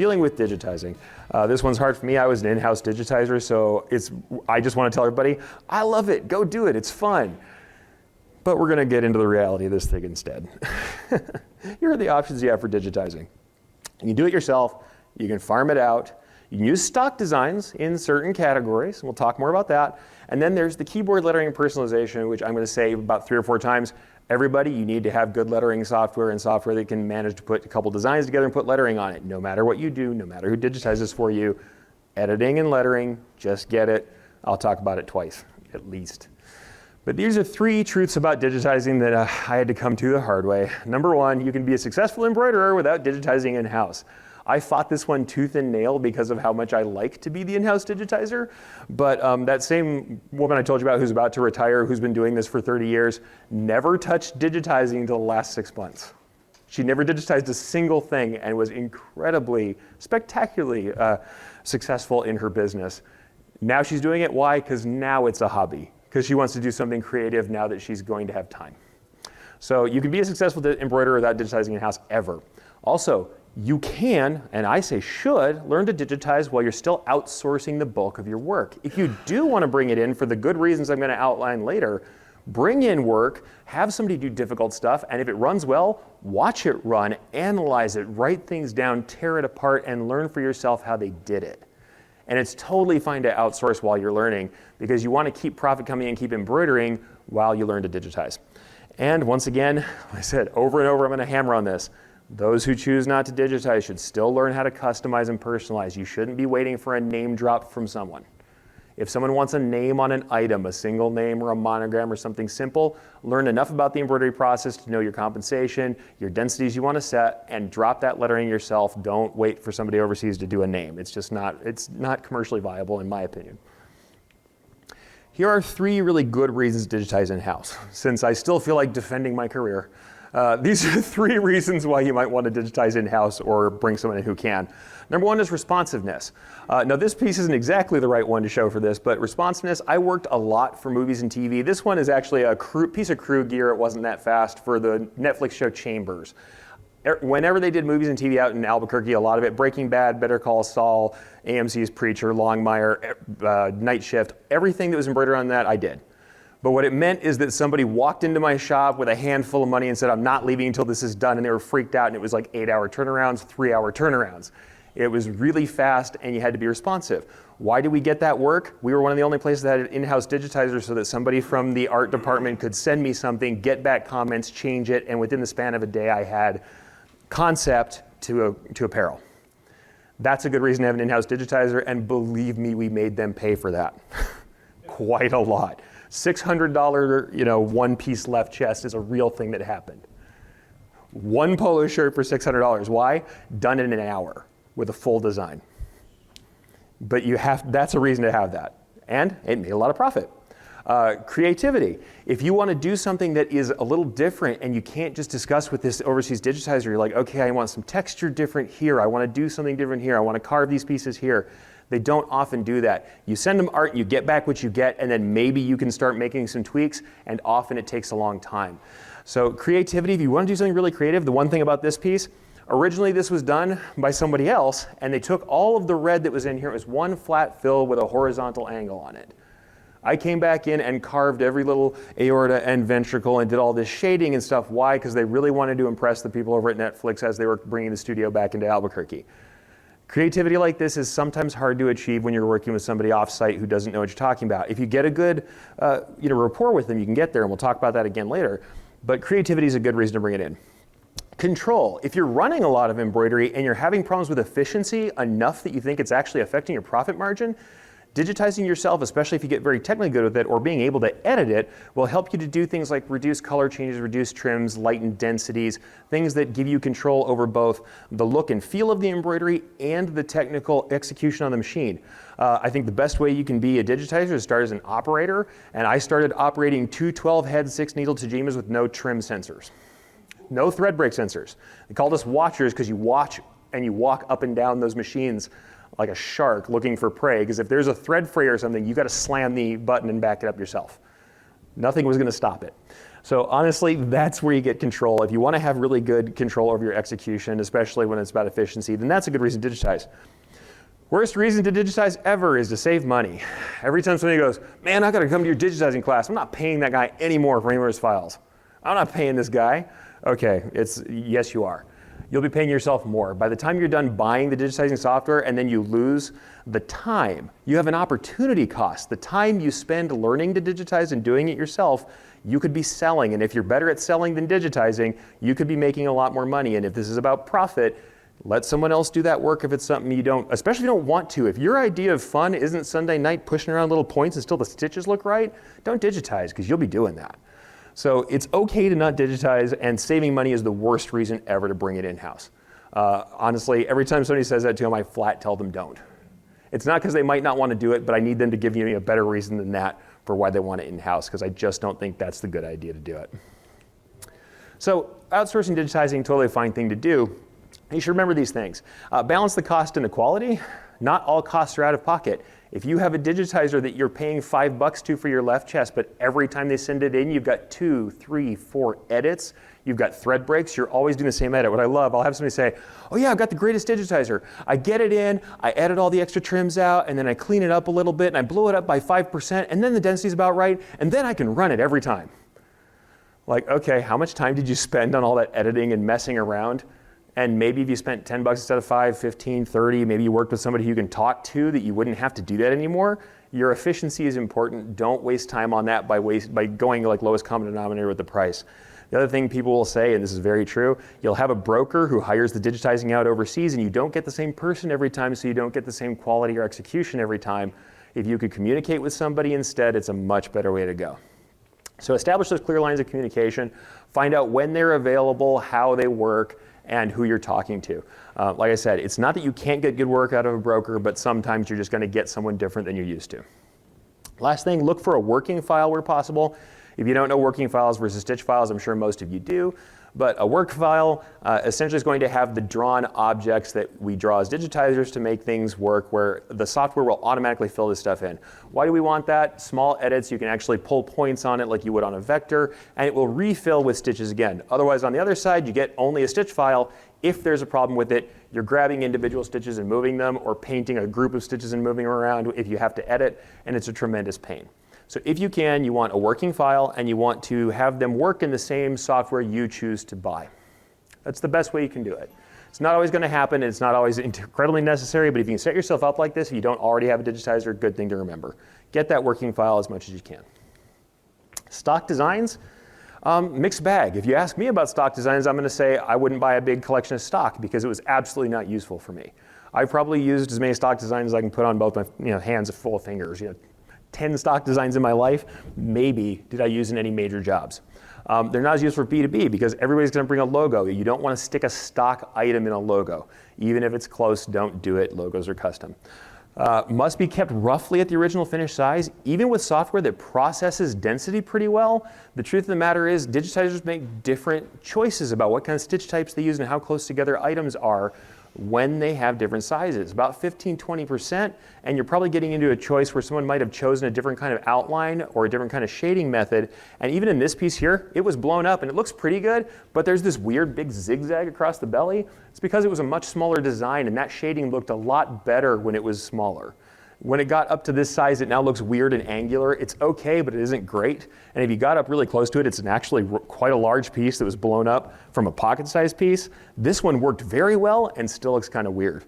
dealing with digitizing. This one's hard for me. I was an in-house digitizer, so I just want to tell everybody, I love it. Go do it. It's fun. But we're going to get into the reality of this thing instead. Here are the options you have for digitizing. You can do it yourself. You can farm it out. You can use stock designs in certain categories. We'll talk more about that. And then there's the keyboard lettering personalization, which I'm going to say about 3 or 4 times. Everybody, you need to have good lettering software and software that can manage to put a couple designs together and put lettering on it. No matter what you do, no matter who digitizes for you, editing and lettering, just get it. I'll talk about it twice, at least. But these are 3 truths about digitizing that I had to come to the hard way. Number 1, you can be a successful embroiderer without digitizing in-house. I fought this one tooth and nail because of how much I like to be the in-house digitizer. But that same woman I told you about who's about to retire, who's been doing this for 30 years, never touched digitizing until the last 6 months. She never digitized a single thing and was incredibly, spectacularly successful in her business. Now she's doing it. Why? Because now it's a hobby. Because she wants to do something creative now that she's going to have time. So you can be a successful embroiderer without digitizing in-house ever. Also, you can, and I say should, learn to digitize while you're still outsourcing the bulk of your work. If you do want to bring it in for the good reasons I'm going to outline later, bring in work, have somebody do difficult stuff, and if it runs well, watch it run, analyze it, write things down, tear it apart, and learn for yourself how they did it. And it's totally fine to outsource while you're learning because you want to keep profit coming in, keep embroidering while you learn to digitize. And once again, like I said, over and over, I'm going to hammer on this. Those who choose not to digitize should still learn how to customize and personalize. You shouldn't be waiting for a name drop from someone. If someone wants a name on an item, a single name or a monogram or something simple, learn enough about the embroidery process to know your compensation, your densities you want to set, and drop that lettering yourself. Don't wait for somebody overseas to do a name. It's not commercially viable in my opinion. Here are 3 really good reasons to digitize in-house, since I still feel like defending my career. These are 3 reasons why you might want to digitize in-house or bring someone in who can. Number 1 is responsiveness. Now this piece isn't exactly the right one to show for this, but responsiveness, I worked a lot for movies and TV. This one is actually a piece of crew gear. It wasn't that fast for the Netflix show Chambers. Whenever they did movies and TV out in Albuquerque, a lot of it, Breaking Bad, Better Call Saul, AMC's Preacher, Longmire, Night Shift, everything that was embroidered on that, I did. But what it meant is that somebody walked into my shop with a handful of money and said, I'm not leaving until this is done, and they were freaked out, and it was like 8-hour turnarounds, 3-hour turnarounds. It was really fast, and you had to be responsive. Why did we get that work? We were one of the only places that had an in-house digitizer so that somebody from the art department could send me something, get back comments, change it, and within the span of a day, I had concept to apparel. That's a good reason to have an in-house digitizer, and believe me, we made them pay for that. Quite a lot. $600, one-piece left chest is a real thing that happened. One polo shirt for $600. Why? Done in an hour with a full design. But that's a reason to have that. And it made a lot of profit. Creativity. If you want to do something that is a little different and you can't just discuss with this overseas digitizer, you're like, okay, I want some texture different here. I want to do something different here. I want to carve these pieces here. They don't often do that. You send them art, you get back what you get, and then maybe you can start making some tweaks, and often it takes a long time. So creativity, if you want to do something really creative, the one thing about this piece, originally this was done by somebody else, and they took all of the red that was in here. It was one flat fill with a horizontal angle on it. I came back in and carved every little aorta and ventricle and did all this shading and stuff. Why? Because they really wanted to impress the people over at Netflix as they were bringing the studio back into Albuquerque. Creativity like this is sometimes hard to achieve when you're working with somebody off-site who doesn't know what you're talking about. If you get a good rapport with them, you can get there, and we'll talk about that again later. But creativity is a good reason to bring it in. Control. If you're running a lot of embroidery and you're having problems with efficiency enough that you think it's actually affecting your profit margin, digitizing yourself, especially if you get very technically good with it, or being able to edit it, will help you to do things like reduce color changes, reduce trims, lighten densities, things that give you control over both the look and feel of the embroidery and the technical execution on the machine. I think the best way you can be a digitizer is start as an operator, and I started operating 2 12-head 6-needle Tajimas with no trim sensors. No thread break sensors. They called us watchers because you watch and you walk up and down those machines like a shark looking for prey, because if there's a thread fray or something, you got to slam the button and back it up yourself. Nothing was going to stop it. So honestly, that's where you get control. If you want to have really good control over your execution, especially when it's about efficiency, then that's a good reason to digitize. Worst reason to digitize ever is to save money. Every time somebody goes, man, I gotta come to your digitizing class, I'm not paying that guy anymore for any of his files. I'm not paying this guy. Okay, yes you are. You'll be paying yourself more. By the time you're done buying the digitizing software and then you lose the time, you have an opportunity cost. The time you spend learning to digitize and doing it yourself, you could be selling. And if you're better at selling than digitizing, you could be making a lot more money. And if this is about profit, let someone else do that work if it's something you don't, especially if you don't want to. If your idea of fun isn't Sunday night pushing around little points and still the stitches look right, don't digitize because you'll be doing that. So it's okay to not digitize, and saving money is the worst reason ever to bring it in-house. Honestly, every time somebody says that to them, I flat tell them don't. It's not because they might not want to do it, but I need them to give me a better reason than that for why they want it in-house, because I just don't think that's the good idea to do it. So outsourcing digitizing, totally a fine thing to do. You should remember these things. Balance the cost and the quality. Not all costs are out of pocket. If you have a digitizer that you're paying $5 to for your left chest, but every time they send it in, you've got 2, 3, 4 edits, you've got thread breaks, you're always doing the same edit. What I love, I'll have somebody say, oh yeah, I've got the greatest digitizer. I get it in, I edit all the extra trims out, and then I clean it up a little bit, and I blow it up by 5%, and then the density's about right, and then I can run it every time. Like, okay, how much time did you spend on all that editing and messing around? And maybe if you spent $10 instead of 5, 15, 30, maybe you worked with somebody who you can talk to that you wouldn't have to do that anymore. Your efficiency is important. Don't waste time on that by going like lowest common denominator with the price. The other thing people will say, and this is very true, you'll have a broker who hires the digitizing out overseas and you don't get the same person every time, so you don't get the same quality or execution every time. If you could communicate with somebody instead, it's a much better way to go. So establish those clear lines of communication, find out when they're available, how they work, and who you're talking to. Like I said, it's not that you can't get good work out of a broker, but sometimes you're just going to get someone different than you're used to. Last thing, look for a working file where possible. If you don't know working files versus stitch files, I'm sure most of you do. But a work file essentially is going to have the drawn objects that we draw as digitizers to make things work, where the software will automatically fill this stuff in. Why do we want that? Small edits, you can actually pull points on it like you would on a vector, and it will refill with stitches again. Otherwise, on the other side, you get only a stitch file. If there's a problem with it, you're grabbing individual stitches and moving them, or painting a group of stitches and moving them around if you have to edit, and it's a tremendous pain. So if you can, you want a working file, and you want to have them work in the same software you choose to buy. That's the best way you can do it. It's not always going to happen, and it's not always incredibly necessary, but if you can set yourself up like this, if you don't already have a digitizer, good thing to remember. Get that working file as much as you can. Stock designs, mixed bag. If you ask me about stock designs, I'm going to say I wouldn't buy a big collection of stock because it was absolutely not useful for me. I've probably used as many stock designs as I can put on both my hands full of fingers. 10 stock designs in my life, maybe did I use in any major jobs. They're not as useful for B2B because everybody's going to bring a logo. You don't want to stick a stock item in a logo. Even if it's close, don't do it. Logos are custom. Must be kept roughly at the original finished size. Even with software that processes density pretty well, the truth of the matter is digitizers make different choices about what kind of stitch types they use and how close together items are when they have different sizes, about 15–20%, and you're probably getting into a choice where someone might have chosen a different kind of outline or a different kind of shading method. And even in this piece here, it was blown up and it looks pretty good, but there's this weird big zigzag across the belly. It's because it was a much smaller design, and that shading looked a lot better when it was smaller. When it got up to this size, it now looks weird and angular. It's okay, but it isn't great. And if you got up really close to it, it's actually quite a large piece that was blown up from a pocket-sized piece. This one worked very well and still looks kind of weird.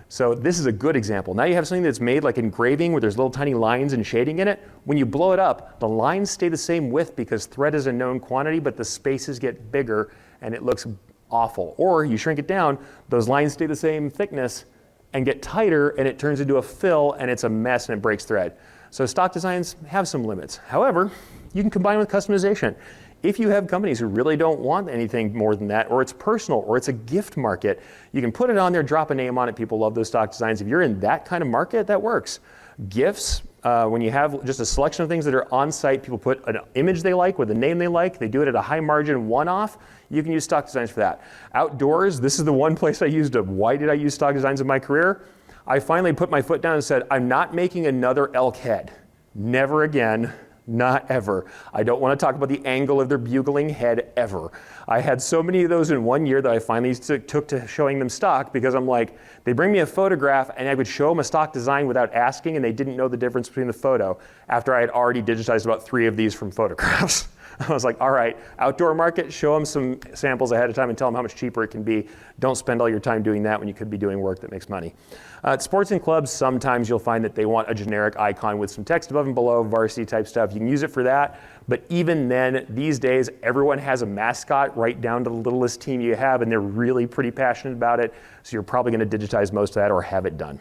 So this is a good example. Now you have something that's made like engraving where there's little tiny lines and shading in it. When you blow it up, the lines stay the same width because thread is a known quantity, but the spaces get bigger and it looks awful. Or you shrink it down, those lines stay the same thickness and get tighter, and it turns into a fill, and it's a mess, and it breaks thread. So stock designs have some limits. However, you can combine with customization. If you have companies who really don't want anything more than that, or it's personal, or it's a gift market, you can put it on there, drop a name on it. People love those stock designs. If you're in that kind of market, that works. Gifts, when you have just a selection of things that are on site, people put an image they like with a name they like, they do it at a high margin one-off, you can use stock designs for that. Outdoors, this is the one place I used why did I use stock designs in my career? I finally put my foot down and said, I'm not making another elk head. Never again. Not ever. I don't want to talk about the angle of their bugling head ever. I had so many of those in one year that I finally took to showing them stock, because I'm like, they bring me a photograph and I would show them a stock design without asking, and they didn't know the difference between the photo after I had already digitized about 3 of these from photographs. I was like, all right, outdoor market, show them some samples ahead of time and tell them how much cheaper it can be. Don't spend all your time doing that when you could be doing work that makes money. At sports and clubs, sometimes you'll find that they want a generic icon with some text above and below, varsity type stuff. You can use it for that, but even then, these days, everyone has a mascot right down to the littlest team you have, and they're really pretty passionate about it, so you're probably gonna digitize most of that or have it done.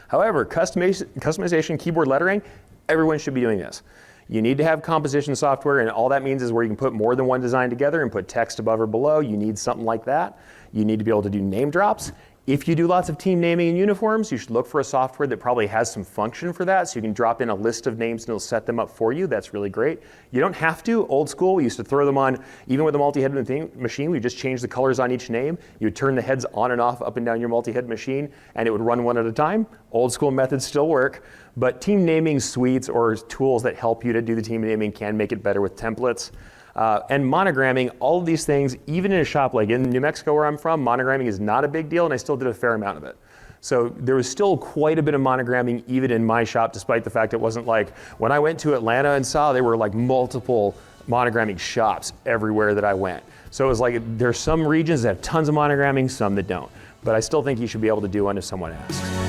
However, customization keyboard lettering, everyone should be doing this. You need to have composition software, and all that means is where you can put more than one design together and put text above or below. You need something like that. You need to be able to do name drops. If you do lots of team naming and uniforms, you should look for a software that probably has some function for that, so you can drop in a list of names and it'll set them up for you. That's really great. You don't have to. Old school, we used to throw them on, even with a multi-head machine, we just changed the colors on each name. You would turn the heads on and off, up and down your multi-head machine, and it would run one at a time. Old school methods still work, but team naming suites or tools that help you to do the team naming can make it better with templates. And monogramming, all of these things, even in a shop like in New Mexico where I'm from, monogramming is not a big deal, and I still did a fair amount of it. So there was still quite a bit of monogramming even in my shop, despite the fact it wasn't like, when I went to Atlanta and saw, there were like multiple monogramming shops everywhere that I went. So it was like, there's some regions that have tons of monogramming, some that don't. But I still think you should be able to do one if someone asks.